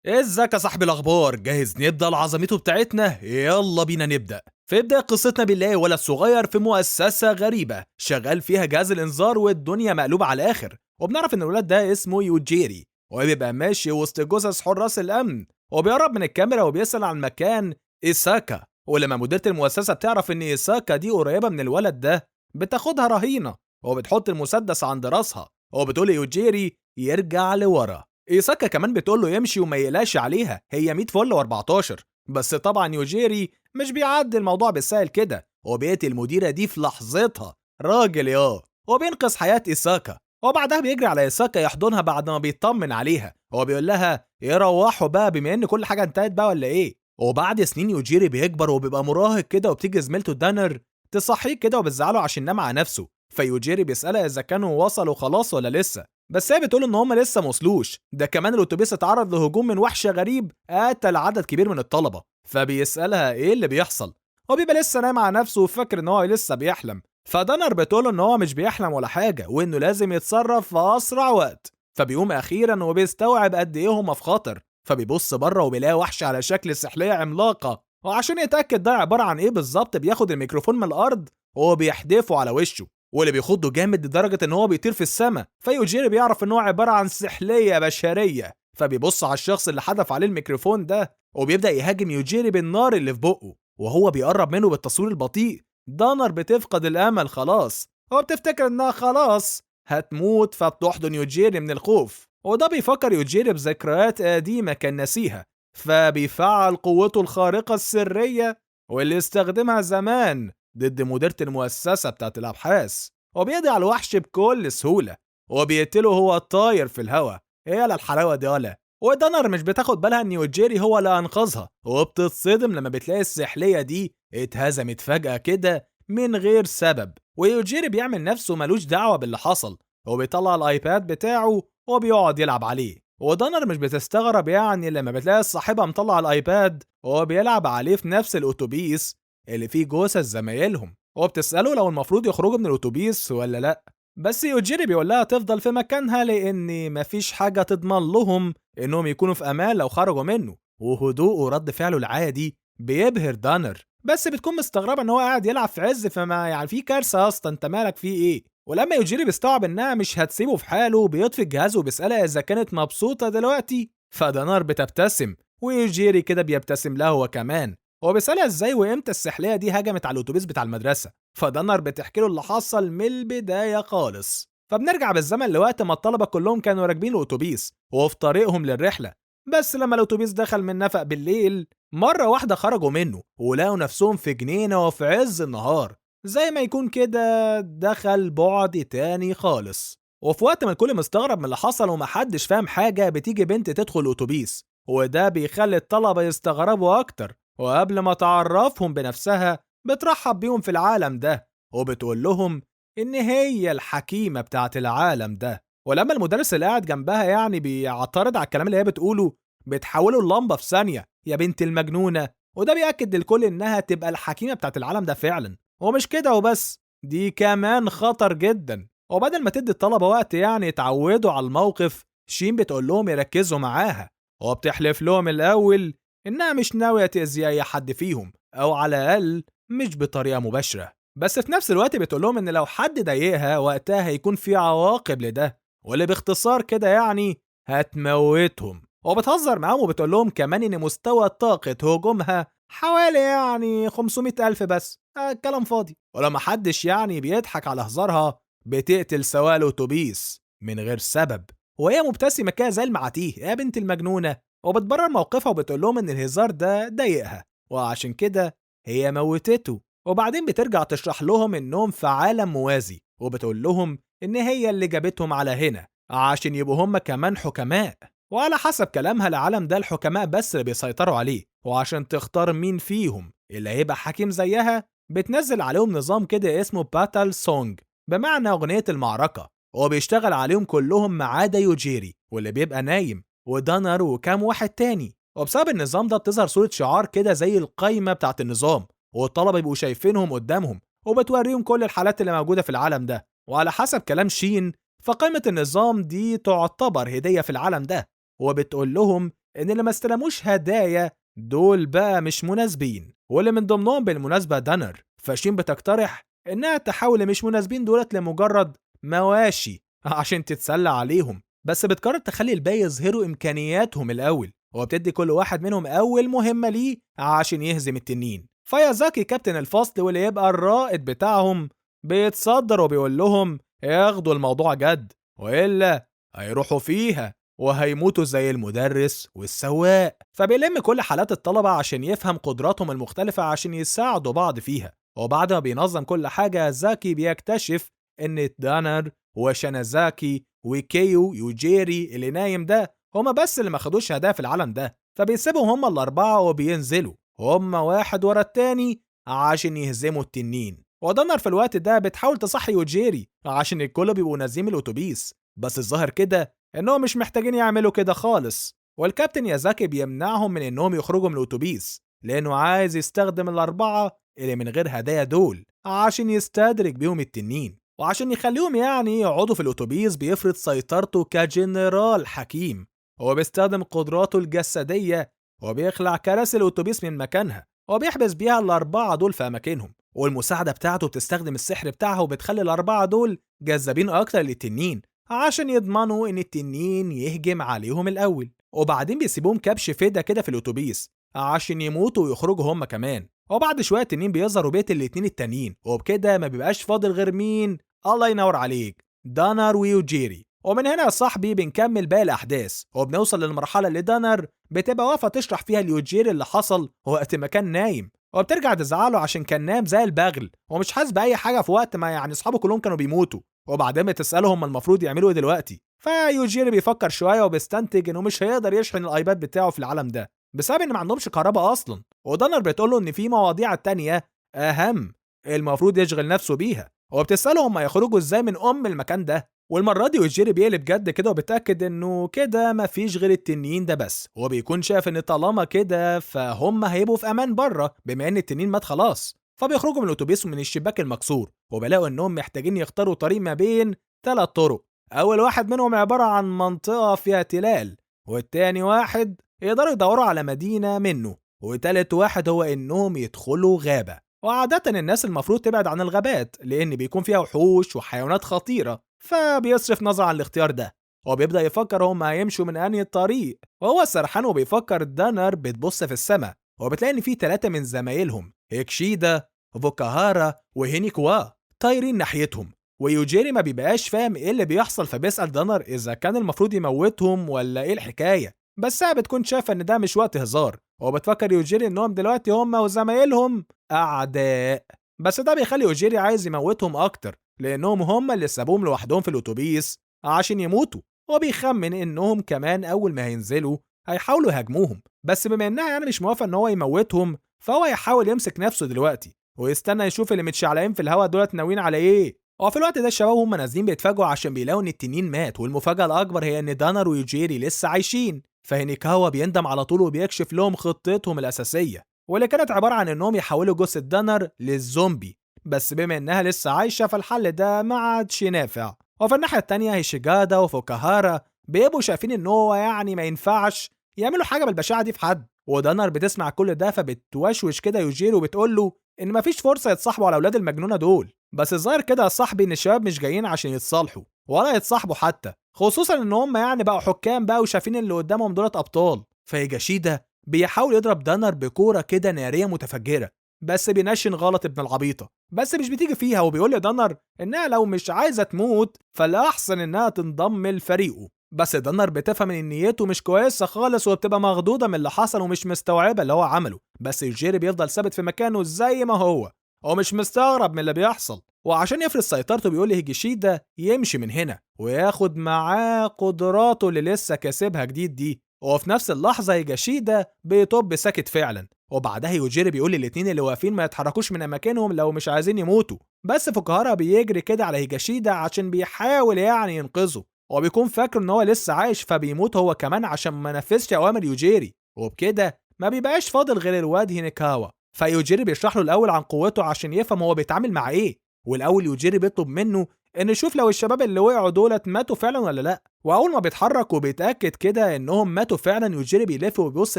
ازيك يا صاحبي؟ الاخبار جاهز نبدا العظميته بتاعتنا؟ يلا بينا نبدا. في بداية قصتنا بنلاقي ولد صغير في مؤسسة غريبة شغال فيها جهاز الإنذار والدنيا مقلوبة على الآخر، وبنعرف إن الولد ده اسمه يوجيري وبيبقى ماشي وسط جثث حراس الأمن وبيقرب من الكاميرا وبيسأل عن مكان إيساكا. ولما مديرة المؤسسة بتعرف إن إيساكا دي قريبة من الولد ده بتاخدها رهينة وبتحط المسدس عند راسها وبتقول ليوجيري يرجع لورا. إيساكا كمان بتقول له يمشي وما يقلقش عليها، هي 100 فل و14. بس طبعا يوجيري مش بيعدي الموضوع بالسهل كده وبيقتل المديرة دي في لحظتها. راجل وبينقذ حياة إيساكا وبعدها بيجري على إيساكا يحضنها بعد ما بيطمن عليها. هو بيقول لها يروحوا بقى بما إن كل حاجة انتهت بقى ولا إيه. وبعد سنين يوجيري بيكبر وبيبقى مراهق كده وبتيجي زميلته دانر تصحيه كده وبتزعله عشان نام على نفسه. فيوجيري بيسألها إذا كانوا وصلوا خلاص ولا لسه، بس هي بتقول ان هم لسه موصلوش. ده كمان الاتوبيس اتعرض لهجوم من وحش غريب قتل عدد كبير من الطلبه. فبيسالها ايه اللي بيحصل. هو بيبقى لسه نايم على نفسه وفاكر ان هو لسه بيحلم. فدانر بتقول ان هو مش بيحلم ولا حاجه وانه لازم يتصرف في اسرع وقت. فبيقوم اخيرا وبيستوعب قد ايه هم في خطر. فبيبص بره وبيلاقي وحش على شكل سحليه عملاقه، وعشان يتاكد ده عباره عن ايه بالظبط بياخد الميكروفون من الارض وبيحدفه على وشه، واللي بيخضه جامد لدرجه ان هو بيطير في السماء. فيوجيري بيعرف ان هو عباره عن سحليه بشريه، فبيبص على الشخص اللي حدف عليه الميكروفون ده وبيبدا يهاجم يوجيري بالنار اللي في بقه. وهو بيقرب منه بالتصوير البطيء دانر بتفقد الامل خلاص، هو بتفتكر انها خلاص هتموت فبتحضن يوجيري من الخوف. وده بيفكر يوجيري بذكريات قديمه كان ناسيها، فبيفعل قوته الخارقه السريه واللي استخدمها زمان ضد مديرة المؤسسة بتاعت الأبحاث، وبيقضي على الوحش بكل سهولة وبيقتله هو طاير في الهوا. ايه يالا الحلاوة دي يالا. ودانر مش بتاخد بالها ان يوجيري هو اللي انقذها وبتتصدم لما بتلاقي السحلية دي اتهزمت فجأة كده من غير سبب. ويوجيري بيعمل نفسه ملوش دعوة باللي حصل وبيطلع الايباد بتاعه وبيقعد يلعب عليه. ودانر مش بتستغرب يعني لما بتلاقي صاحبها مطلع الايباد وبيلعب عليه في نفس الاتوبيس اللي فيه جثث زمايلهم، وبتسأله لو المفروض يخرجوا من الأتوبيس ولا لأ. بس يوجيري بيقول لها تفضل في مكانها لأن مفيش حاجة تضمن لهم إنهم يكونوا في أمان لو خرجوا منه. وهدوءه ورد فعله العادي بيبهر دانر، بس بتكون مستغربة إن هو قاعد يلعب في عز فما يعني في كارثة أصلا، أنت مالك فيه إيه؟ ولما يوجيري بيستوعب إنها مش هتسيبه في حاله بيطفي الجهاز وبيسألها إذا كانت مبسوطة دلوقتي. فدانر بتبتسم ويوجيري كده بيبتسم له هو كمان. هو بيسألها ازاي وامتى السحلية دي هجمت على الاتوبيس بتاع المدرسة. فدنر بتحكي له اللي حصل من البداية خالص. فبنرجع بالزمن لوقت ما الطلبة كلهم كانوا راكبين الاتوبيس وفي طريقهم للرحلة. بس لما الاتوبيس دخل من نفق بالليل مرة واحدة خرجوا منه ولقوا نفسهم في جنينة وفي عز النهار، زي ما يكون كده دخل بعد تاني خالص. وفي وقت ما الكل مستغرب من اللي حصل ومحدش فاهم حاجة بتيجي بنت تدخل الاتوبيس، وده بيخلي الطلبة يستغربوا أكتر. وقبل ما تعرفهم بنفسها بترحب بيهم في العالم ده وبتقول لهم إن هي الحكيمة بتاعت العالم ده. ولما المدرس اللي قاعد جنبها يعني بيعترض على الكلام اللي هي بتقوله بتحوله اللمبة في ثانية يا بنت المجنونة. وده بيأكد للكل إنها تبقى الحكيمة بتاعت العالم ده فعلا. ومش كده وبس، دي كمان خطر جدا. وبدل ما تدي الطلبة وقت يعني يتعودوا على الموقف، شين بتقول لهم يركزوا معاها وبتحلف لهم الأول إنها مش ناوية تأذي أي حد فيهم، أو على الأقل مش بطريقة مباشرة. بس في نفس الوقت بتقولهم إن لو حد ضايقها وقتها هيكون في عواقب لده، واللي باختصار كده يعني هتموتهم. وبتهزر معاهم وبتقولهم كمان إن مستوى طاقة هجومها حوالي يعني 500 ألف بس. كلام فاضي. ولما حدش يعني بيضحك على هزارها بتقتل سواق الأتوبيس من غير سبب وهي مبتسمة كده زي المعاتيه يا بنت المجنونة. وبتبرر موقفها وبتقول لهم ان الهزار ده ضايقها وعشان كده هي موتته. وبعدين بترجع تشرح لهم انهم في عالم موازي وبتقول لهم ان هي اللي جابتهم على هنا عشان يبقوا هم كمان حكماء، وعلى حسب كلامها العالم ده الحكماء بس اللي بيسيطروا عليه، وعشان تختار مين فيهم اللي هيبقى حكيم زيها بتنزل عليهم نظام كده اسمه باتل سونج، بمعنى اغنية المعركة. وبيشتغل عليهم كلهم ما عدا يوجيري واللي بيبقى نايم ودانر وكام واحد تاني. وبسبب النظام ده بتظهر صورة شعار كده زي القايمة بتاعت النظام، والطلبة بيبقوا شايفينهم قدامهم وبتوريهم كل الحالات اللي موجودة في العالم ده. وعلى حسب كلام شين فقائمة النظام دي تعتبر هدية في العالم ده، وبتقول لهم إن اللي ما استلموش هدايا دول بقى مش مناسبين، واللي من ضمنهم بالمناسبة دانر. فشين بتقترح إنها تحول اللي مش مناسبين دولت لمجرد مواشي عشان تتسلى عليهم، بس بتقرر تخلي الباقي يظهروا إمكانياتهم الأول، وبتدي كل واحد منهم أول مهمة ليه عشان يهزم التنين. فيازاكي كابتن الفصل واللي يبقى الرائد بتاعهم بيتصدر وبيقول لهم ياخدوا الموضوع جد، وإلا هيروحوا فيها وهيموتوا زي المدرس والسواق. فبيلم كل حالات الطلبة عشان يفهم قدراتهم المختلفة عشان يساعدوا بعض فيها. وبعد ما بينظم كل حاجة، زاكي بيكتشف إن دانر وشانازاكي وكيو يوجيري اللي نايم ده هما بس اللي ما خدوش هدايا في العالم ده، فبيسيبهم هما الأربعة وبينزلوا هما واحد ورا التاني عشان يهزموا التنين. ودانر في الوقت ده بتحاول تصحي يوجيري عشان الكل بيبقوا نازلين من الأتوبيس، بس الظاهر كده إنهم مش محتاجين يعملوا كده خالص. والكابتن يازاكي بيمنعهم من إنهم يخرجوا من الأتوبيس لأنه عايز يستخدم الأربعة اللي من غير هدايا دول عشان يستدرج بيهم التنين، وعشان يخليهم يعني يقعدوا في الأتوبيس بيفرض سيطرته كجنرال حكيم. هو بيستخدم قدراته الجسدية وبيخلع كراسي الأتوبيس من مكانها وبيحبس بيها الأربعة دول في أماكنهم، والمساعدة بتاعته بتستخدم السحر بتاعها وبتخلي الأربعة دول جذابين أكتر للتنين عشان يضمنوا إن التنين يهجم عليهم الأول، وبعدين بيسيبوهم كبش فدا كده في الأتوبيس عشان يموتوا ويخرجوا هم كمان. وبعد شوية التنين بيظهروا بيت الاتنين التانيين، وبكده ما بيبقاش فاضل غير مين؟ الله ينور عليك، دانر ويوجيري. ومن هنا يا صاحبي بنكمل باقي الأحداث، وبنوصل للمرحلة اللي دانر بتبقى واقفة تشرح فيها ليوجيري اللي حصل وقت ما كان نايم، وبترجع تزعله عشان كان نام زي البغل ومش حاسس بأي حاجة في وقت ما يعني أصحابه كلهم كانوا بيموتوا. وبعدين بتسأله هم المفروض يعملوا إيه دلوقتي، فيوجيري بيفكر شوية وبيستنتج إنه مش هيقدر يشحن الأيباد بتاعه في العالم ده بسبب إن ما عندهمش كهرباء أصلا. ودانر بتقوله إن في مواضيع تانية أهم المفروض يشغل نفسه بيها، وبتسأله هم هيخرجوا إزاي من المكان ده. والمرة دي يوجيري بيقلب جد كده وبيتأكد إنه كده مفيش غير التنين ده بس، هو بيكون شايف إن طالما كده فهم هيبقوا في أمان بره بما إن التنين مات خلاص. فبيخرجوا من الأتوبيس ومن الشباك المكسور وبيلاقوا إنهم محتاجين يختاروا طريق ما بين 3 طرق. أول واحد منهم عبارة عن منطقة فيها تلال، والتاني واحد يقدروا يدوروا على مدينة منه، وتالت واحد هو إنهم يدخلوا غابة. وعادة الناس المفروض تبعد عن الغابات لأن بيكون فيها وحوش وحيوانات خطيرة، فبيصرف نظر عن الاختيار ده وبيبدأ يفكر هم هيمشوا من أنهي الطريق. وهو سرحان وبيفكر، دانر بتبص في السماء وبتلاقي إن في 3 من زمايلهم هيكشيدا فوكاهارا وهينيكوا طايرين ناحيتهم. ويوجيري ما بيبقاش فاهم ايه اللي بيحصل، فبيسأل دانر اذا كان المفروض يموتهم ولا ايه الحكاية، بس هي بتكون شايفة ان ده مش وقت هزار، وبتفكر يوجيري انهم دلوقتي هم وزمايلهم اعداء. بس ده بيخلي يوجيري عايز يموتهم اكتر لانهم هم اللي سابوهم لوحدهم في الاتوبيس عشان يموتوا، وبيخمن انهم كمان اول ما هينزلوا هيحاولوا يهاجموهم، بس بما انها يعني مش موافق ان هو يموتهم فهو يحاول يمسك نفسه دلوقتي ويستنى يشوف اللي متشعلقين في الهوا دولت ناويين على ايه. وفي الوقت ده الشباب هم نازلين بيتفاجئوا عشان بيلاقوا ان التنين مات، والمفاجأة الأكبر هي ان دانر ويوجيري لسه عايشين. فهينيكاوا بيندم على طول وبيكشف لهم خطتهم الأساسية، واللي كانت عبارة عن انهم يحولوا جثة دانر للزومبي، بس بما انها لسه عايشة فالحل ده ما عادش نافع. وفي الناحية التانية هيشيجادا وفوكاهارا بيبقوا شايفين ان هو يعني ما ينفعش يعملوا حاجة بالبشاعة دي في حد. ودانر بتسمع كل ده فبتوشوش كده يوجيري وبتقول له ان مفيش فرصة يتصاحبوا على اولاد المجنونة دول، بس الظاهر كده يا صاحبي ان الشباب مش جايين عشان يتصالحوا ولا يتصاحبوا حتى، خصوصا ان هم يعني بقوا حكام بقى وشايفين اللي قدامهم دولت ابطال. فيجاشيدا بيحاول يضرب دانر بكوره كده ناريه متفجره، بس بينشن غلط ابن العبيطه، بس مش بتيجي فيها، وبيقول لدانر انها لو مش عايزه تموت فالاحسن انها تنضم لفريقه. بس دانر بتفهم ان نيته مش كويسه خالص وبتبقى مخضوضه من اللي حصل ومش مستوعبه اللي هو عمله، بس يوجيري بيفضل ثابت في مكانه زي ما هو مش مستغرب من اللي بيحصل. وعشان يفرض سيطرته بيقول لهيجيشيدا يمشي من هنا وياخد معاه قدراته اللي لسه كاسبها جديد دي، وفي نفس اللحظة هيجيشيدا بيطب ساكت فعلا. وبعدها يوجيري بيقول للاتنين اللي واقفين ما يتحركوش من اماكنهم لو مش عايزين يموتوا، بس فوكاهارا بيجري كده على هيجيشيدا عشان بيحاول يعني ينقذه، وبيكون فاكر ان هو لسه عايش فبيموت هو كمان عشان ما نفذش اوامر يوجيري، وبكده ما بيبقاش فاضل غير الواد هينيكاوا. فيوجيري بيشرح له الاول عن قوته عشان يفهم هو بيتعامل مع ايه، والاول يوجيري بيطلب منه إنه يشوف لو الشباب اللي وقعوا دولة ماتوا فعلا ولا لأ. وأول ما بيتحرك وبيتأكد كده إنهم ماتوا فعلا، يوجيري بيلف وبيبص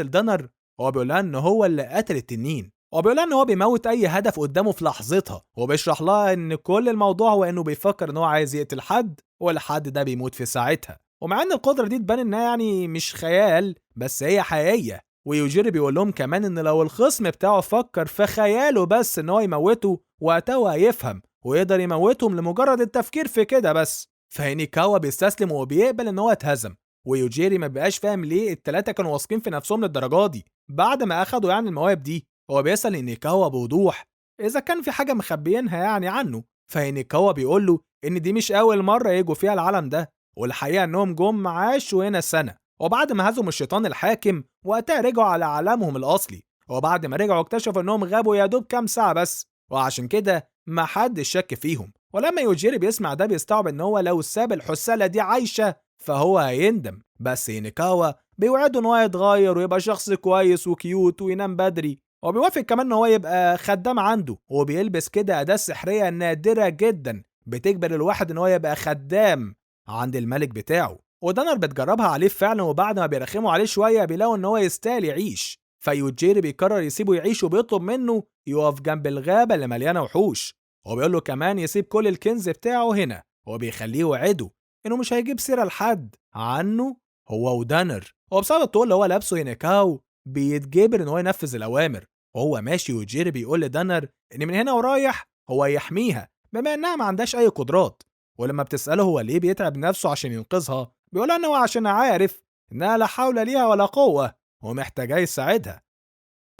لدانر. هو بيقول لها إن هو اللي قتل التنين، وبيقول لها إن هو بيموت أي هدف قدامه في لحظتها، وبيشرح لها إن كل الموضوع هو إنه بيفكر إن هو عايز يقتل حد، والحد ده بيموت في ساعتها. ومع إن القدرة دي تبان إنها يعني مش خيال، بس هي حقيقية. ويوجيري بيقول لهم كمان إن لو الخصم بتاعه فكر في خياله بس إن هو يموته، وقتها هيفهم ويقدر يموتهم لمجرد التفكير في كده بس. فهينيكاوا بيستسلم وبيقبل إن هو اتهزم. ويوجيري ما بقاش فاهم ليه التلاتة كانوا واثقين في نفسهم للدرجة دي بعد ما أخدوا يعني المواهب دي. هو بيسأل هينيكاوا بوضوح إذا كان في حاجة مخبيينها يعني عنه. فهينيكاوا بيقول له إن دي مش أول مرة يجوا فيها العالم ده، والحقيقة إنهم جم عاشوا هنا سنة، وبعد ما هزموا الشيطان الحاكم وقتها رجعوا على عالمهم الأصلي. وبعد ما رجعوا اكتشفوا إنهم غابوا يا دوب كام ساعة بس، وعشان كده ما حدش شك فيهم. ولما يوجيري بيسمع ده بيستوعب إن هو لو ساب الحسالة دي عايشة فهو هيندم. بس هينيكاوا بيوعده إن هو يتغير ويبقى شخص كويس وكيوت وينام بدري، وبيوافق كمان إن هو يبقى خدام عنده، وبيلبس كده أداة سحرية نادرة جدا بتجبر الواحد إن هو يبقى خدام عند الملك بتاعه. ودانر بتجربها عليه فعلا، وبعد ما بيرخموا عليه شوية بيلاقوا إن هو يستاهل يعيش. فيوجيري بيقرر يسيبه يعيش وبيطلب منه يقف جنب الغابة اللي مليانة وحوش، وبيقول له كمان يسيب كل الكنز بتاعه هنا، وبيخليه يوعده إنه مش هيجيب سيرة لحد عنه هو ودانر. وبسبب الطول اللي هو لابسه هينيكاو بيتجبر إن هو ينفذ الأوامر. وهو ماشي يوجيري بيقول لدانر إن من هنا ورايح هو يحميها بما إنها ما عندهاش أي قدرات. ولما بتسأله هو ليه بيتعب نفسه عشان ينقذها، بيقول إن هو عشان عارف إنها لا حول ليها ولا قوة ومحتاجاه يساعدها.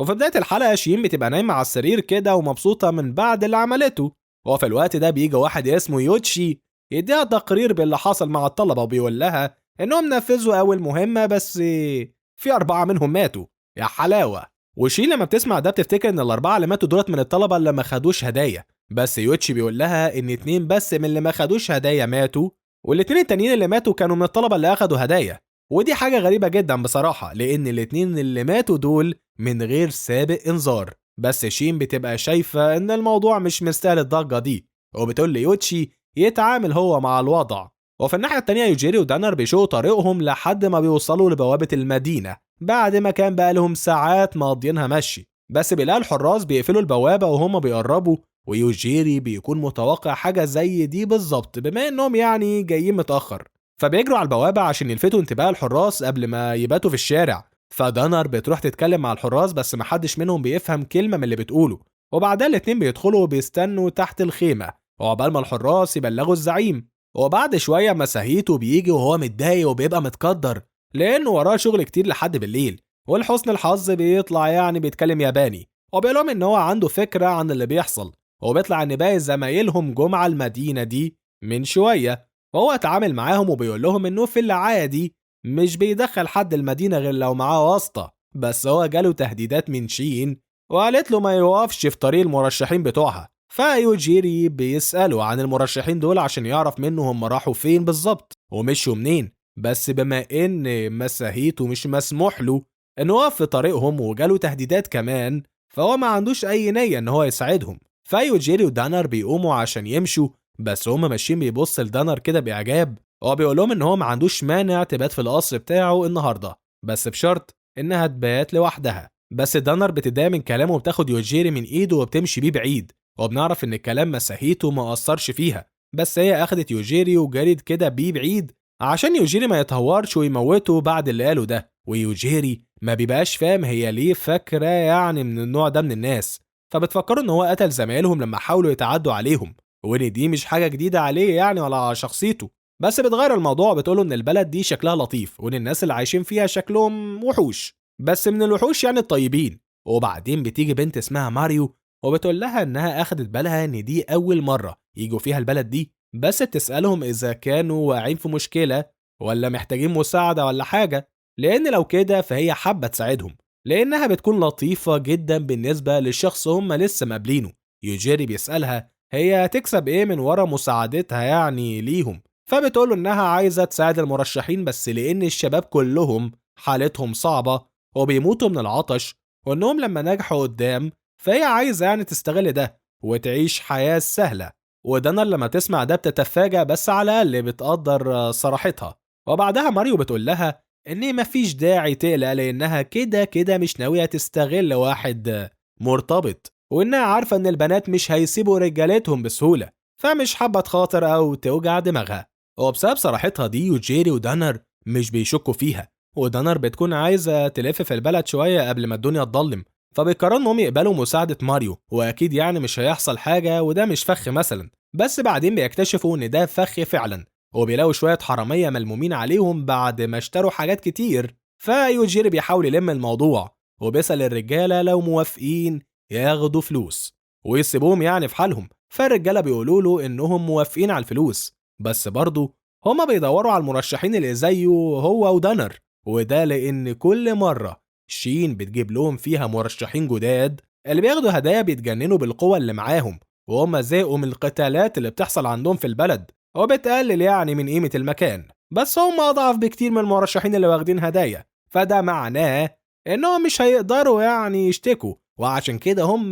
وفي بداية الحلقة شين بتبقى نايمة على السرير كده ومبسوطة من بعد اللي عملته. وفي الوقت ده بيجي واحد اسمه يوتشي يديها تقرير باللي حصل مع الطلبة، وبيقول لها إنهم نفذوا أول مهمة بس في 4 منهم ماتوا. يا حلاوة. وشين لما بتسمع ده بتفتكر إن ال4 اللي ماتوا دولت من الطلبة اللي ما خدوش هدايا، بس يوتشي بيقول لها إن 2 بس من اللي ما خدوش هدايا ماتوا، والاتنين التانيين اللي ماتوا كانوا من الطلبة اللي أخدوا هدايا. ودي حاجة غريبة جدا بصراحة، لأن الاتنين اللي ماتوا دول من غير سابق انذار. بس شين بتبقى شايفة ان الموضوع مش مستاهل الضجة دي، وبتقول ليوتشي يتعامل هو مع الوضع. وفي الناحية التانية يوجيري ودانر بيشقوا طريقهم لحد ما بيوصلوا لبوابة المدينة بعد ما كان بقالهم ساعات مقضينها مشي. بس بيلاقي الحراس بيقفلوا البوابة وهم بيقربوا، ويوجيري بيكون متوقع حاجة زي دي بالظبط بما انهم يعني جايين متأخر. فبيجروا على البوابة عشان يلفتوا انتباه الحراس قبل ما يباتوا في الشارع. فدانر بتروح تتكلم مع الحراس بس محدش منهم بيفهم كلمة من اللي بتقوله. وبعدها الاتنين بيدخلوا وبيستنوا تحت الخيمة وعقبال ما الحراس يبلغوا الزعيم. وبعد شوية مساهيته بيجي وهو متضايق وبيبقى متقدر لأنه وراه شغل كتير لحد بالليل. ولحسن الحظ بيطلع يعني بيتكلم ياباني، وبيقولهم إن هو عنده فكرة عن اللي بيحصل. وبيطلع إن باقي زمايلهم جم على المدينة دي من شوية، وهو اتعامل معاهم وبيقول لهم إنه في العادي مش بيدخل حد المدينة غير لو معاه واسطة. بس هو جاله تهديدات من شين وقالت له ما يوقفش في طريق المرشحين بتوعها. فيوجيري بيسأله عن المرشحين دول عشان يعرف منه هم راحوا فين بالظبط ومشوا منين. بس بما ان مساهيته مش مسموح له انه يقف في طريقهم وجاله تهديدات كمان، فهو ما عندوش اي نية ان هو يساعدهم. فيوجيري ودانر بيقوموا عشان يمشوا، بس هم ماشيين بيبص لدانر كده بإعجاب. هو بيقول لهم ان هو ما عندوش مانع تبات في القصر بتاعه النهارده، بس بشرط انها تبات لوحدها. بس دانر بتضايق من كلامه وبتاخد يوجيري من ايده وبتمشي بيه بعيد. وبنعرف ان الكلام مساهيته ما اثرش فيها، بس هي اخدت يوجيري وجريت كده بيه بعيد عشان يوجيري ما يتهورش ويموته بعد اللي قاله ده. ويوجيري ما بيبقاش فاهم هي ليه فاكره يعني من النوع ده من الناس، فبتفكروا ان هو قتل زمايلهم لما حاولوا يتعدوا عليهم، وان دي مش حاجه جديده عليه يعني ولا على شخصيته. بس بتغير الموضوع، بتقوله ان البلد دي شكلها لطيف وان الناس اللي عايشين فيها شكلهم وحوش، بس من الوحوش يعني الطيبين. وبعدين بتيجي بنت اسمها ماريو وبتقول لها انها اخدت بالها ان دي اول مره يجوا فيها البلد دي، بس بتسالهم اذا كانوا واقعين في مشكله ولا محتاجين مساعده ولا حاجه، لان لو كده فهي حابه تساعدهم لانها بتكون لطيفه جدا بالنسبه للشخص هم لسه مقابلينه. يوجيري بيسالها هي هتكسب ايه من ورا مساعدتها يعني ليهم، فبتقوله انها عايزه تساعد المرشحين بس لان الشباب كلهم حالتهم صعبه وبيموتوا من العطش، وانهم لما نجحوا قدام فهي عايزه يعني تستغل ده وتعيش حياه سهله. ودانا لما تسمع ده بتتفاجأ، بس على الأقل بتقدر صراحتها. وبعدها ماريو بتقول لها إن مفيش داعي تقلق، لأنها كده كده مش ناوية تستغل واحد مرتبط، وإنها عارفة إن البنات مش هيسيبوا رجالتهم بسهولة، فمش حابة تخاطر أو توجع دماغها. وبسبب صراحتها دي وجيري ودانر مش بيشكوا فيها، ودانر بتكون عايزة تلف في البلد شوية قبل ما الدنيا تضلم، فبيقرروا انهم يقبلوا مساعدة ماريو، واكيد يعني مش هيحصل حاجة وده مش فخ مثلا. بس بعدين بيكتشفوا ان ده فخ فعلا، وبيلاقوا شوية حرامية ملمومين عليهم بعد ما اشتروا حاجات كتير. فيوجيري بيحاول يلم الموضوع، وبيسأل الرجالة لو موافقين ياخدوا فلوس ويسيبوهم يعني في حالهم. فالرجالة بيقولوا له انهم موافقين على الفلوس، بس برضه هما بيدوروا على المرشحين اللي زيه هو ودانر، وده لان كل مرة شين بتجيب لهم فيها مرشحين جداد اللي بياخدوا هدايا بيتجننوا بالقوة اللي معاهم، وهم زهقوا من القتالات اللي بتحصل عندهم في البلد، وبتقلل يعني من قيمة المكان. بس هم أضعف بكتير من المرشحين اللي واخدين هدايا، فده معناه إنهم مش هيقدروا يعني يشتكوا، وعشان كده هم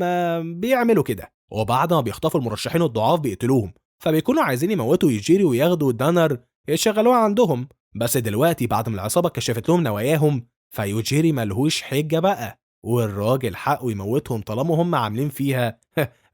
بيعملوا كده. وبعد ما بيخطفوا المرشحين الضعاف بيقتلوهم، فبيكونوا عايزين يموتوا يجيري وياخدوا دانر يشغلوه عندهم. بس دلوقتي بعد ما العصابة كشفت لهم نواياهم، فيوجيري ملهوش حجة بقى، والراجل حقه يموتهم طالما هم عاملين فيها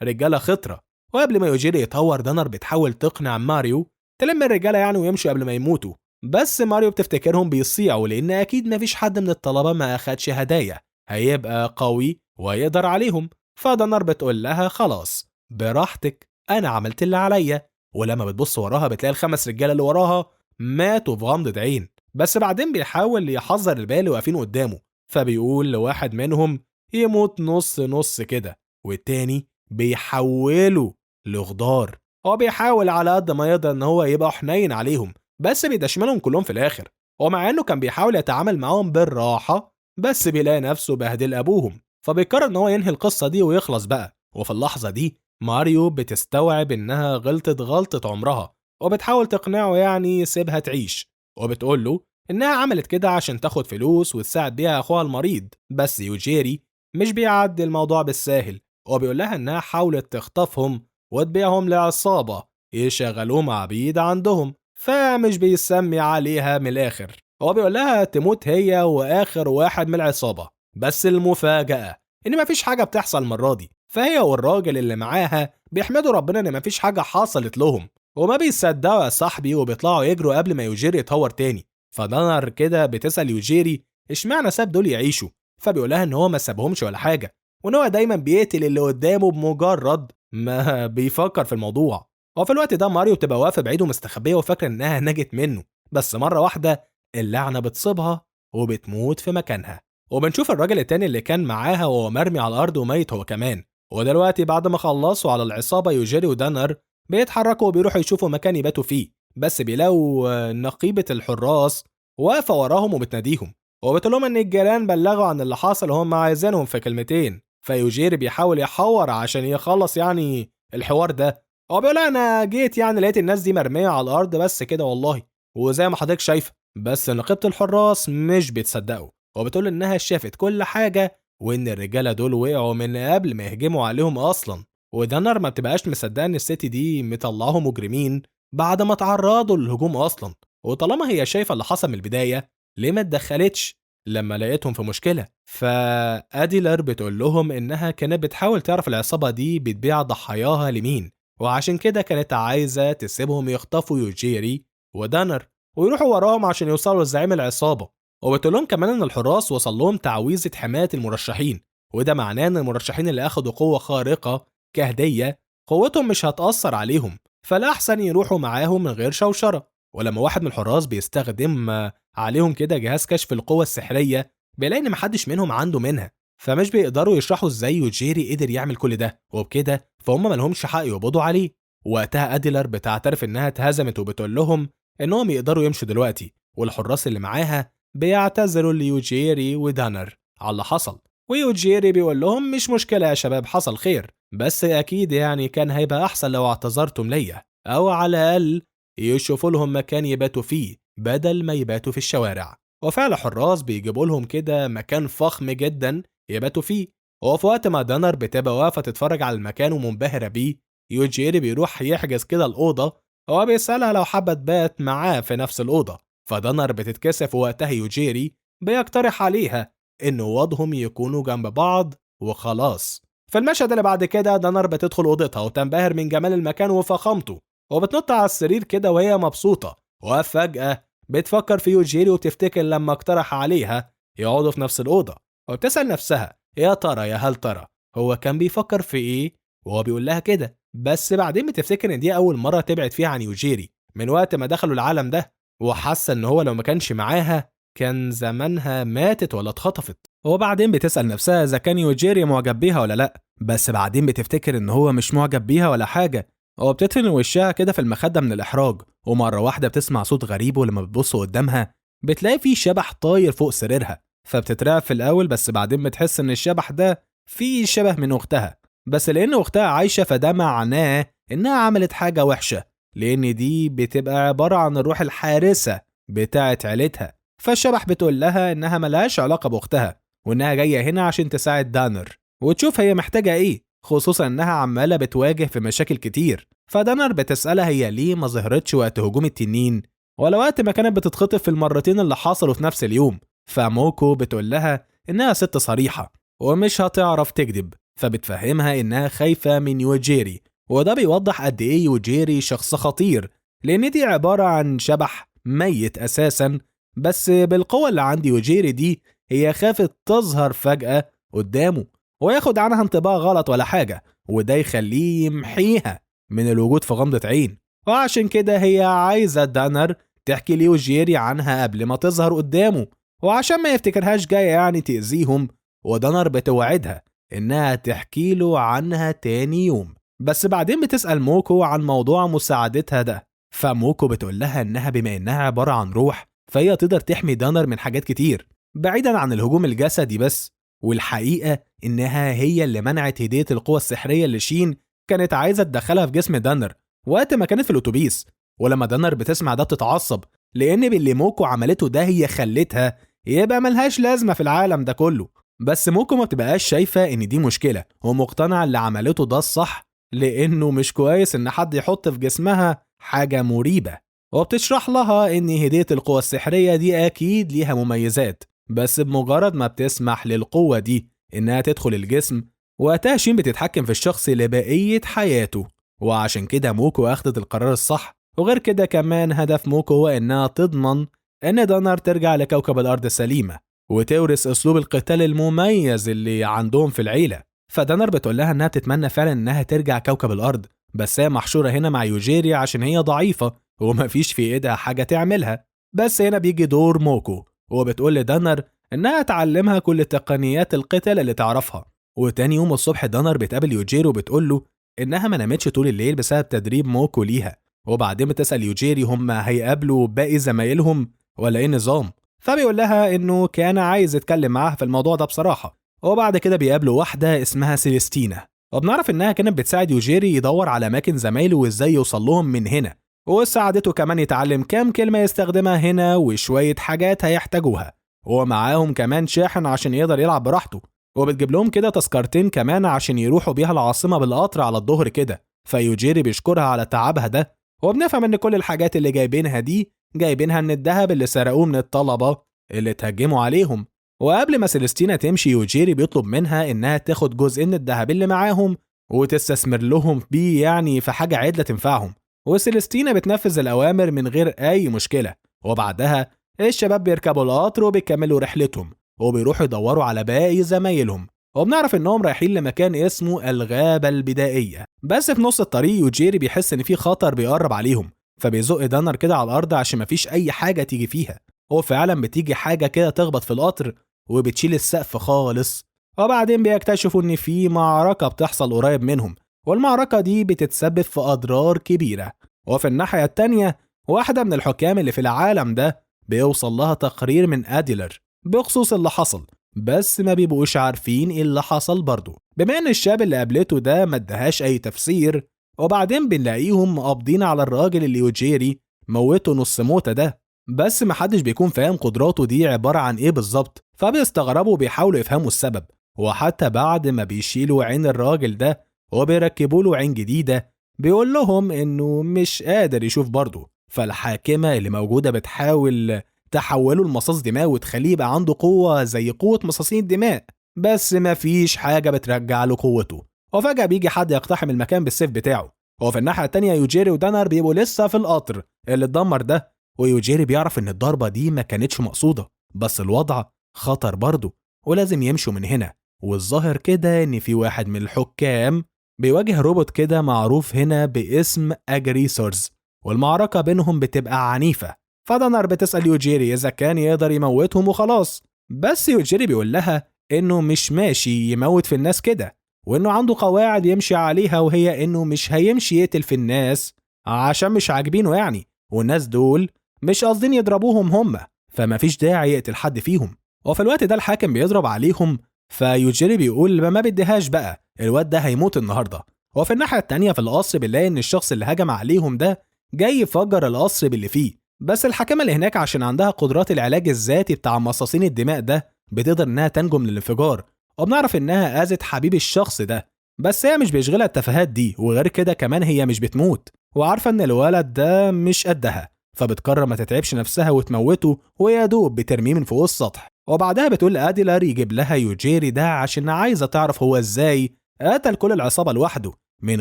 رجالة خطرة. وقبل ما يوجيري يتهور، دانر بتحاول تقنع ماريو تلم الرجالة يعني ويمشوا قبل ما يموتوا، بس ماريو بتفتكرهم بيصيعوا لأن أكيد مفيش حد من الطلبة ما أخدش هدايا هيبقى قوي ويقدر عليهم. فدانر بتقول لها خلاص براحتك، أنا عملت اللي عليا. ولما بتبص وراها بتلاقي الخمس رجالة اللي وراها ماتوا في غمضة عين. بس بعدين بيحاول يحذر الباقي اللي واقفين قدامه، فبيقول لواحد منهم يموت نص نص كده، والتاني بيحوله لغدار. هو بيحاول على قد ما يقدر ان هو يبقى حنين عليهم، بس بيدشملهم كلهم في الاخر. ومع انه كان بيحاول يتعامل معاهم بالراحة، بس بيلاقي نفسه بهدل ابوهم، فبيقرر ان هو ينهي القصة دي ويخلص بقى. وفي اللحظة دي ماريو بتستوعب انها غلطت غلطة عمرها، وبتحاول تقنعه يعني يسيبها تعيش، وبتقول له إنها عملت كده عشان تاخد فلوس وتساعد بيها أخوها المريض. بس يوجيري مش بيعدي الموضوع بالساهل، وبيقول لها إنها حاولت تخطفهم وتبيعهم لعصابة يشغلوهم عبيد عندهم، فمش بيسمي عليها من الآخر. هو بيقول لها تموت هي وآخر واحد من العصابة. بس المفاجأة إن مفيش حاجة بتحصل المرة دي، فهي والراجل اللي معاها بيحمدوا ربنا إن مفيش حاجة حصلت لهم، وما بيصدقوا يا صاحبي، وبيطلعوا يجروا قبل ما يوجيري يتهور تاني. فدانر كده بتسأل يوجيري اشمعنى ساب دول يعيشوا، فبيقولها ان هو ما سابهمش ولا حاجة، وان هو دايما بيقتل اللي قدامه بمجرد ما بيفكر في الموضوع. وفي الوقت ده ماريو بتبقى واقفة بعيد ومستخبية وفاكرة انها نجت منه، بس مرة واحدة اللعنة بتصيبها وبتموت في مكانها. وبنشوف الراجل التاني اللي كان معاها وهو مرمي على الأرض وميت هو كمان. ودلوقتي بعد ما خلصوا على العصابة يوجيري ودانر بيتحركوا وبيروحوا يشوفوا مكان يباتوا فيه، بس بيلاقوا نقيبة الحراس واقفة وراهم وبتناديهم، وبتقول لهم ان الجيران بلغوا عن اللي حصل وهم عايزينهم في كلمتين. فيوجيري بيحاول يحور عشان يخلص يعني الحوار ده. هو بيقول انا جيت يعني لقيت الناس دي مرمية على الارض بس كده والله، وزي ما حضرتك شايفة. بس نقيبة الحراس مش بتصدقه، وبتقول انها شافت كل حاجة وان الرجالة دول وقعوا من قبل ما يهجموا عليهم اصلا. ودانر ما بتبقاش مصدقه ان الست دي مطلعهم مجرمين بعد ما تعرضوا للهجوم اصلا، وطالما هي شايفه اللي حصل من البدايه ليه ما اتدخلتش لما لقيتهم في مشكله. فاديلر بتقول لهم انها كانت بتحاول تعرف العصابه دي بتبيع ضحاياها لمين، وعشان كده كانت عايزه تسيبهم يخطفوا يوجيري ودانر ويروحوا وراهم عشان يوصلوا لزعيم العصابه. وبتقول لهم كمان ان الحراس وصل لهم تعويذه حمايه المرشحين، وده معناه ان المرشحين اللي اخدوا قوه خارقه كهدية قوتهم مش هتأثر عليهم، فالأحسن يروحوا معاهم من غير شوشرة. ولما واحد من الحراس بيستخدم عليهم كده جهاز كشف القوة السحرية، بيلاقي إن محدش منهم عنده منها، فمش بيقدروا يشرحوا ازاي يوجيري قدر يعمل كل ده، وبكده فهم ملهمش حق يقبضوا عليه. وقتها أديلر بتعترف إنها اتهزمت، وبتقول لهم إنهم يقدروا يمشوا دلوقتي، والحراس اللي معاها بيعتذروا ليوجيري ودانر على اللي حصل. ويوجيري بيقول لهم مش مشكلة يا شباب، حصل خير، بس أكيد يعني كان هيبقى أحسن لو اعتذرتم ليا، أو على الأقل يشوفوا لهم مكان يباتوا فيه بدل ما يباتوا في الشوارع. وفعلا حراس بيجيبوا لهم كده مكان فخم جدا يباتوا فيه. وفي وقت ما دانر بتبقى واقفة تتفرج على المكان ومنبهرة بيه، يوجيري بيروح يحجز كده الأوضة. هو بيسألها لو حابة تبات معاه في نفس الأوضة، فدانر بتتكسف وقتها يوجيري بيقترح عليها إن وضعهم يكونوا جنب بعض وخلاص. في المشهد اللي بعد كده دانر بتدخل أوضتها وتنبهر من جمال المكان وفخامته، وبتنط على السرير كده وهي مبسوطة. وفجأة بتفكر في يوجيري وبتفتكر لما اقترح عليها يقعدوا في نفس الأوضة، وبتسأل نفسها يا ترى يا هل ترى هو كان بيفكر في إيه وهو بيقول لها كده. بس بعدين بتفتكر إن دي أول مرة تبعد فيها عن يوجيري من وقت ما دخلوا العالم ده، وحاسة إن هو لو ما كانش معاها كان زمانها ماتت ولا اتخطفت. وبعدين بتسأل نفسها إذا كان يوجيري معجب بيها ولا لأ، بس بعدين بتفتكر إن هو مش معجب بيها ولا حاجة. هو بتدفن وشها كده في المخدة من الإحراج، ومرة واحدة بتسمع صوت غريب، ولما بتبص قدامها بتلاقي فيه شبح طاير فوق سريرها. فبتترعب في الأول، بس بعدين بتحس إن الشبح ده فيه شبه من أختها، بس لأن أختها عايشة فده معناه إنها عملت حاجة وحشة، لأن دي بتبقى عبارة عن الروح الحارسة بتاعة عيلتها. فالشبح بتقول لها إنها ملهاش علاقة بأختها، وإنها جاية هنا عشان تساعد دانر وتشوف هي محتاجة إيه، خصوصا إنها عمالة بتواجه في مشاكل كتير. فدانر بتسألها هي ليه ما ظهرتش وقت هجوم التنين، ولا وقت ما كانت بتتخطف في المرتين اللي حصلوا في نفس اليوم. فموكو بتقول لها إنها ست صريحة ومش هتعرف تكذب، فبتفهمها إنها خايفة من يوجيري، وده بيوضح قد إيه يوجيري شخص خطير، لأن دي عبارة عن شبح ميت أساسا، بس بالقوة اللي عند يوجيري دي هي خافت تظهر فجأة قدامه وياخد عنها انطباع غلط ولا حاجة، وده يخليه يمحيها من الوجود في غمضة عين. وعشان كده هي عايزة دانر تحكي ليوجيري عنها قبل ما تظهر قدامه، وعشان ما يفتكرهاش جاية يعني تأذيهم. ودانر بتوعدها إنها تحكي له عنها تاني يوم. بس بعدين بتسأل موكو عن موضوع مساعدتها ده، فموكو بتقول لها إنها بما إنها عبارة عن روح فهي تقدر تحمي دانر من حاجات كتير بعيدا عن الهجوم الجسدي بس. والحقيقة إنها هي اللي منعت هدية القوة السحرية اللي شين كانت عايزة تدخلها في جسم دانر وقت ما كانت في الأتوبيس. ولما دانر بتسمع ده بتتعصب، لأن باللي موكو عملته ده هي خلتها يبقى ملهاش لازمة في العالم ده كله. بس موكو ما بتبقاش شايفة إن دي مشكلة، ومقتنعة اللي عملته ده الصح، لأنه مش كويس إن حد يحط في جسمها حاجة مريبة. وبتشرح لها إن هدية القوة السحرية دي أكيد ليها مميزات، بس بمجرد ما بتسمح للقوة دي إنها تدخل الجسم وقتها شين بتتحكم في الشخص لبقية حياته. وعشان كده موكو أخدت القرار الصح. وغير كده كمان هدف موكو هو إنها تضمن إن دانر ترجع لكوكب الأرض سليمة وتورث أسلوب القتال المميز اللي عندهم في العيلة. فدانر بتقول لها إنها بتتمنى فعلا إنها ترجع كوكب الأرض، بس هي محشورة هنا مع يوجيري عشان هي ضعيفة ومفيش في إيدها حاجة تعملها. بس هنا بيجي دور موكو، وبتقول لدانر إنها تعلمها كل تقنيات القتال اللي تعرفها. وتاني يوم الصبح دانر بتقابل يوجيري وبتقول له إنها ما نامتش طول الليل بسبب تدريب موكو ليها. وبعدين بتسأل يوجيري هم هيقابلوا باقي زمايلهم ولا إيه نظام، فبيقول لها إنه كان عايز يتكلم معاها في الموضوع ده بصراحة. وبعد كده بيقابلوا واحدة اسمها سيليستينا، وبنعرف إنها كانت بتساعد يوجيري يدور على أماكن زمايله وإزاي يوصل لهم من هنا، وساعدته كمان يتعلم كام كلمة يستخدمها هنا وشوية حاجات هيحتاجوها، ومعاهم كمان شاحن عشان يقدر يلعب براحته. وبتجيب لهم كده تذكرتين كمان عشان يروحوا بيها العاصمة بالقطر على الظهر كده. فيوجيري بيشكرها على تعبها ده، وبنفهم إن كل الحاجات اللي جايبينها دي جايبينها من الذهب اللي سرقوه من الطلبة اللي تهجموا عليهم. وقبل ما سيليستينا تمشي يوجيري بيطلب منها إنها تاخد جزء من الذهب اللي معاهم وتستثمر لهم بيه يعني في حاجة عدلة تنفعهم. وسيليستينا بتنفذ الأوامر من غير أي مشكلة. وبعدها الشباب بيركبوا القطر وبيكملوا رحلتهم وبيروحوا يدوروا على باقي زمايلهم. وبنعرف إنهم رايحين لمكان اسمه الغابة البدائية. بس في نص الطريق يوجيري بيحس إن في خطر بيقرب عليهم، فبيزق دانر كده على الأرض عشان مفيش أي حاجة تيجي فيها. وفعلا بتيجي حاجة كده تخبط في القطر وبتشيل السقف خالص. وبعدين بيكتشفوا إن في معركة بتحصل قريب منهم، والمعركة دي بتتسبب في أضرار كبيرة. وفي الناحية التانية واحدة من الحكام اللي في العالم ده بيوصل لها تقرير من أديلر بخصوص اللي حصل، بس ما بيبقوش عارفين ايه اللي حصل برضه، بما ان الشاب اللي قابلته ده ما ادهاش اي تفسير. وبعدين بنلاقيهم مقابضين على الراجل اللي يوجيري موته نص موته ده، بس محدش بيكون فاهم قدراته دي عبارة عن ايه بالظبط، فبيستغربوا وبيحاولوا يفهموا السبب. وحتى بعد ما بيشيلوا عين الراجل ده وبيركبوا له عين جديدة بيقول لهم إنه مش قادر يشوف برضه. فالحاكمة اللي موجودة بتحاول تحوله لمصاص دماء وتخليه يبقى عنده قوة زي قوة مصاصين الدماء، بس مفيش حاجة بترجع له قوته. وفجأة بيجي حد يقتحم المكان بالسيف بتاعه. وفي الناحية التانية يوجيري ودانر بيبقوا لسه في القطر اللي اتدمر ده، ويوجيري بيعرف إن الضربة دي ما كانتش مقصودة، بس الوضع خطر برضه ولازم يمشوا من هنا. والظاهر كده إن في واحد من الحكام بيواجه روبوت كده معروف هنا باسم أجريسورز، والمعركة بينهم بتبقى عنيفة. فدانر بتسأل يوجيري إذا كان يقدر يموتهم وخلاص، بس يوجيري بيقول لها إنه مش ماشي يموت في الناس كده، وإنه عنده قواعد يمشي عليها، وهي إنه مش هيمشي يقتل في الناس عشان مش عاجبينه يعني، والناس دول مش قاصدين يضربوهم هم، فما فيش داعي يقتل حد فيهم. وفي الوقت ده الحاكم بيضرب عليهم، فيوجيري بيقول ما بديهاش بقى، الواد ده هيموت النهارده. وفي الناحية التانية في القصر بنلاقي إن الشخص اللي هجم عليهم ده جاي يفجر القصر باللي فيه، بس الحكامة اللي هناك عشان عندها قدرات العلاج الذاتي بتاع مصاصين الدماء ده بتقدر إنها تنجو من الانفجار، وبنعرف إنها أذت حبيب الشخص ده، بس هي مش بيشغلها التفاهات دي، وغير كده كمان هي مش بتموت وعارفة إن الولد ده مش قدها، فبتقرر ما تتعبش نفسها وتموته، ويا دوب بترميه من فوق السطح. وبعدها بتقول لأديلر يجيب لها يوجيري ده عشان عايزة تعرف هو إزاي قتل كل العصابة لوحده من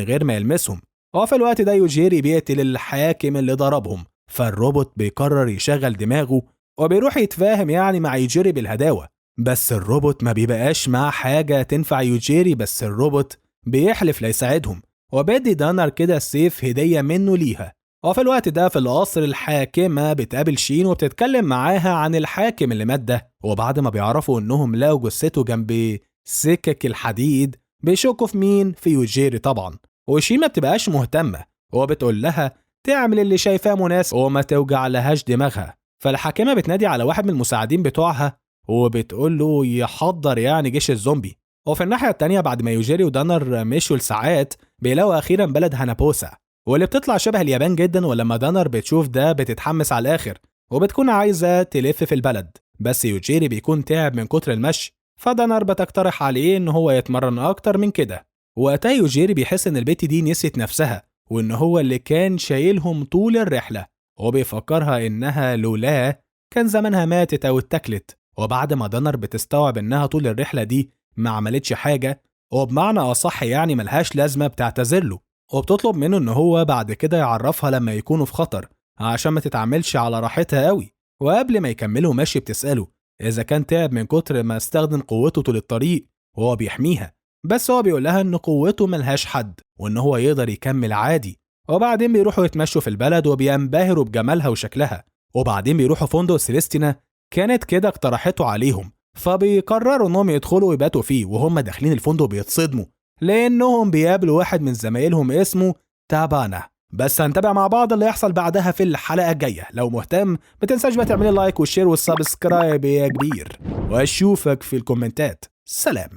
غير ما يلمسهم. وفي الوقت ده يوجيري بيقتل الحاكم اللي ضربهم، فالروبوت بيقرر يشغل دماغه وبيروح يتفاهم يعني مع يوجيري بالهداوة، بس الروبوت ما بيبقاش معاه حاجة تنفع يوجيري، بس الروبوت بيحلف لا يساعدهم، وبيدي دانر كده السيف هدية منه ليها. وفي الوقت ده في القصر الحاكمة بتقابل شين وبتتكلم معاها عن الحاكم اللي مات ده، وبعد ما بيعرفوا انهم لقوا جثته جنب سكك الحديد بيشكوا في مين؟ في يوجيري طبعا. وشين ما بتبقاش مهتمة وبتقول لها تعمل اللي شايفاه مناسب وما توجع لهاش دماغها. فالحاكمة بتنادي على واحد من المساعدين بتوعها وبتقول له يحضر يعني جيش الزومبي. وفي الناحية التانية بعد ما يوجيري ودانر مشوا لساعات بيلاقوا أخيرا بلد هانابوسا، واللي بتطلع شبه اليابان جدا، ولما دانر بتشوف ده بتتحمس على الآخر وبتكون عايزة تلف في البلد، بس يوجيري بيكون تعب من كتر المشي، فدانر بتقترح عليه إن هو يتمرن أكتر من كده. وقتها يوجيري بيحس إن البت دي نسيت نفسها وإن هو اللي كان شايلهم طول الرحلة، وبيفكرها إنها لولاه كان زمانها ماتت أو اتاكلت. وبعد ما دانر بتستوعب إنها طول الرحلة دي ما عملتش حاجة، وبمعنى أصح يعني ملهاش لازمة، بتعتذرله وبتطلب منه إن هو بعد كده يعرفها لما يكونوا في خطر عشان ما تتعاملش على راحتها قوي. وقبل ما يكملوا ماشي بتسأله إذا كان تعب من كتر ما استخدم قوته طول الطريق وهو بيحميها، بس هو بيقول لها إن قوته ملهاش حد وإن هو يقدر يكمل عادي. وبعدين بيروحوا يتمشوا في البلد وبينبهروا بجمالها وشكلها، وبعدين بيروحوا فندق سيليستينا كانت كده اقترحته عليهم، فبيقرروا إنهم يدخلوا ويباتوا فيه. وهم داخلين الفندق بيتصدموا لأنهم بيقابلوا واحد من زمايلهم اسمه تابانا. بس هنتابع مع بعض اللي يحصل بعدها في الحلقة الجاية. لو مهتم ما تنساش بقى تعمل لايك والشير والسبسكرايب يا كبير، واشوفك في الكومنتات. سلام.